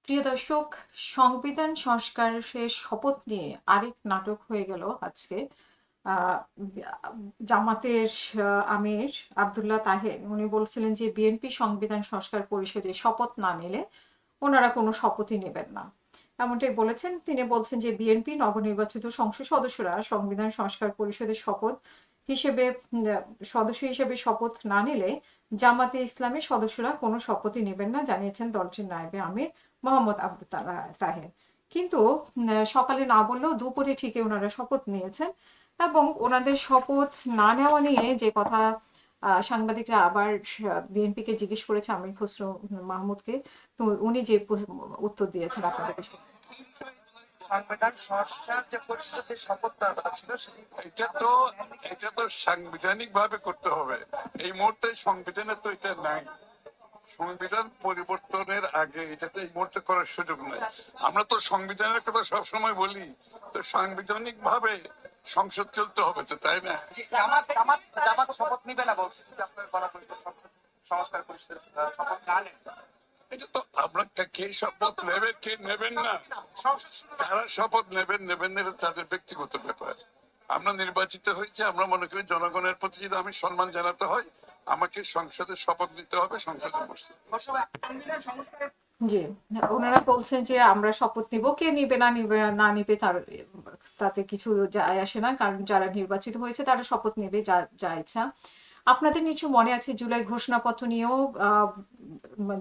প্রিয় দর্শক, সংবিধান সংস্কারের শপথ নিয়ে আরেক নাটক হয়ে গেল আজকে। আহ, জামাতের আমির আব্দুল্লাহ তাহের উনি বলছিলেন যে বিএনপি সংবিধান সংস্কার পরিষদে শপথ না নিলে ওনারা কোনো শপথই নেবেন না, এমনটাই বলেছেন। তিনি বলছেন যে বিএনপি নবনির্বাচিত সংসদ সদস্যরা সংবিধান সংস্কার পরিষদের শপথ হিসেবে সদস্য হিসেবে শপথ না নিলে জামাতে ইসলামের সদস্যরা কোনো শপথই নেবেন না, জানিয়েছেন দলটির নায়েবে আমির মোহাম্মদ আব্দুল্লাহ তাহের। কিন্তু সকালে না বললেও দুপুরে ঠিকই ওনারা শপথ নিয়েছেন এবং ওনাদের শপথ না নেওয়া নিয়ে যে কথা সাংবাদিকরা আবার বিএনপিকে জিজ্ঞেস করেছে আমির খসরু মাহমুদকে, তো উনি যে উত্তর দিয়েছেন আপনাদের সংবিধান সংস্কার যে পরিষদের শপথ নেওয়ার কথা ছিল এটা তো সাংবিধানিক ভাবে করতে হবে। এই মুহূর্তে সংবিধানে তো এটা নাই। সংবিধান পরিবর্তনের আগে এটাতে এই মুহূর্তে করার সুযোগ নাই। আমরা তো সংবিধানের কথা সবসময় বলি, তো সাংবিধানিক ভাবে সংসদ চলতে হবে, তো তাই না? জামাত শপথ নিবে না বলছে, আপনার বলা সংস্কার পরিষদের শপথ না নেন। এটা তো আমরা কে শপথ নেবেন কে নেবেন না, তারা শপথ নেবেন নেবেন না, এটা তাদের ব্যক্তিগত ব্যাপার। আমরা নির্বাচিত হয়েছে, আমরা মনে করি জনগণের প্রতি যদি আমি সম্মান জানাতে হয় আমাকে সংসদে শপথ নিতে হবে, সংসদে বসতে। জি, ওনারা বলছেন যে আমরা শপথ নিব, কে নিবে না নিবে না নিবে তাতে কিছু যায় আসে না, কারণ যারা নির্বাচিত হয়েছে তারা শপথ নেবে যা যা ইচ্ছা। আপনাদের নিশ্চয় মনে আছে জুলাই ঘোষণাপত্র নিয়েও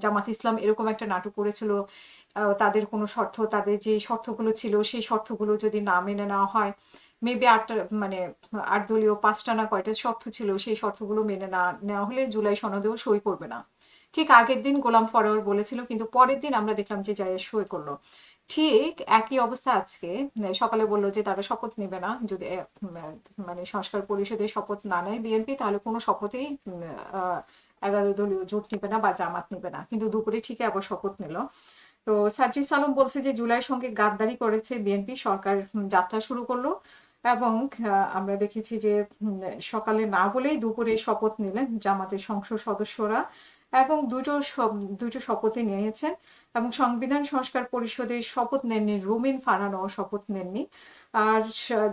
জামাত ইসলাম এরকম একটা নাটক করেছিল। তাদের কোনো শর্ত, তাদের যে শর্তগুলো ছিল সেই শর্তগুলো যদি না মেনে নেওয়া হয়, মেবি মানে 8 দলীয় 5টা না কয়টা শর্ত ছিল, সেই শর্তগুলো মেনে না নেওয়া হলে জুলাই সনদেও সই করবে না। ঠিক আগের দিন গোলাম ফরওয়ার বলেছিল, কিন্তু পরের দিন আমরা দেখলাম যে জায়েদ সই করলো। ঠিক একই অবস্থা আজকে। সকালে বললো যে তারা শপথ নেবে না, যদি মানে সংস্কার পরিষদের শপথ না নেয় বিএনপি, তাহলে কোনো শপথেই 11 দলীয় জোট নিবে না বা জামাত নিবে না। কিন্তু দুপুরে ঠিকই আবার শপথ নিল। তো সার্জিস আলম বলছে যে জুলাইয়ের সঙ্গে গাদ্দারি করেছে বিএনপি, সরকার যাত্রা শুরু করলো। এবং আমরা দেখেছি যে সকালে না বলেই দুপুরে শপথ নিলেন জামাতের সংসদ সদস্যরা, এবং দুটো শপথই নিয়েছেন। এবং সংবিধান সংস্কার পরিষদের শপথ নেননি রুমিন ফারহানও শপথ নেননি। আর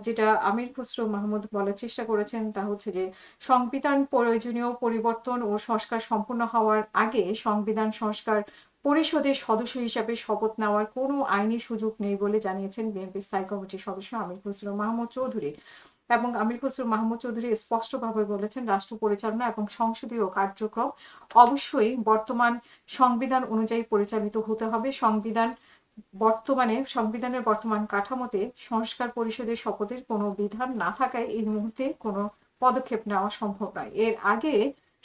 যেটা আমির খসরু মাহমুদ বলার চেষ্টা করেছেন তা হচ্ছে যে সংবিধান প্রয়োজনীয় পরিবর্তন ও সংস্কার সম্পূর্ণ হওয়ার আগে সংবিধান সংস্কার পরিষদের সদস্য হিসাবে শপথ নেওয়ার কোনো আইনি সুযোগ নেই বলে জানিয়েছেন বিএনপি স্থায়ী কমিটির সদস্য আমির খসরু মাহমুদ চৌধুরী। এবং আমির খসরু মাহমুদ চৌধুরী স্পষ্টভাবে বলেছেন, রাষ্ট্র পরিচালনা এবং সংসদীয় কার্যক্রম অবশ্যই বর্তমান সংবিধান অনুযায়ী পরিচালিত হতে হবে। সংবিধানের বর্তমান কাঠামোতে সংস্কার পরিষদের শপথের কোনো বিধান না থাকায় এই মুহূর্তে কোনো পদক্ষেপ নেওয়া সম্ভব নয়। এর আগে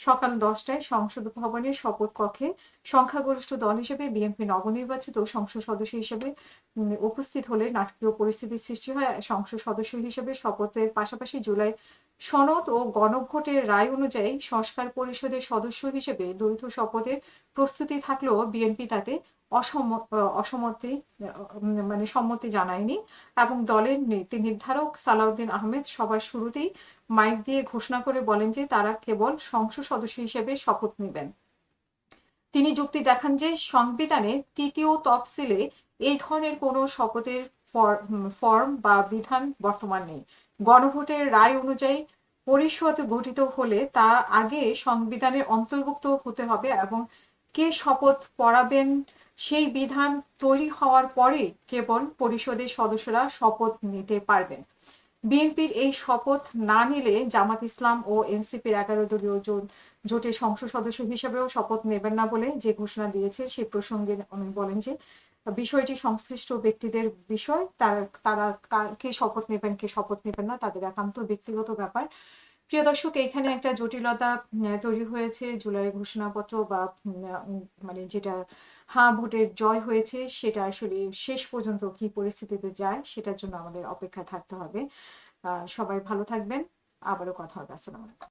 সকাল 10টায় সংসদ ভবনের শপথ কক্ষে সংখ্যাগরিষ্ঠ দল হিসেবে বিএনপি নবনির্বাচিত সংসদ সদস্য হিসেবে উপস্থিত হলে নাটকীয় পরিস্থিতির সৃষ্টি হয়। সংসদ সদস্য হিসেবে শপথের পাশাপাশি জুলাই সনদ ও গণভোটের রায় অনুযায়ী সংস্কার পরিষদের সদস্য হিসেবে দ্বৈত শপথের প্রস্তুতি থাকলেও বিএনপি তাতে সম্মতি জানায়নি। এবং দলের নীতি নির্ধারক সালাউদ্দিন আহমেদ সবার শুরুতেই মাইক দিয়ে ঘোষণা করে বলেন যে তারা কেবল সংসদ সদস্য হিসেবে শপথ নেবেন। তিনি যুক্তি দেখান যে সংবিধানে 3য় তফসিলে এই ধরনের কোনো শপথের ফর্ম বা বিধান বর্তমান নেই। গণভোটের রায় অনুযায়ী পরিষদ গঠিত হলে তা আগে সংবিধানের অন্তর্ভুক্ত হতে হবে এবং কে শপথ পড়াবেন সেই বিধান তৈরি হওয়ার পরে কেবল পরিষদের সদস্যরা শপথ নিতে পারবেন। বিএনপির এই শপথ না নিলে জামাত ইসলাম ও এনসিপির 11 দলীয় জোটের সংসদ সদস্য হিসেবেও শপথ নেবেন না বলে যে ঘোষণা দিয়েছে, সে প্রসঙ্গে উনি বলেন যে বিষয়টি সংশ্লিষ্ট ব্যক্তিদের বিষয়, তারা কে শপথ নেবেন কে শপথ নেবেন না তাদের একান্ত ব্যক্তিগত ব্যাপার। প্রিয় দর্শক, এইখানে একটা জটিলতা তৈরি হয়েছে। জুলাই ঘোষণাপত্র বা মানে যেটা হ্যাঁ ভোটের জয় হয়েছে, সেটা আসলে শেষ পর্যন্ত কি পরিস্থিতিতে যায় সেটার জন্য আমাদের অপেক্ষায় থাকতে হবে। সবাই ভালো থাকবেন, আবারও কথা হবে। আসসালামু আলাইকুম।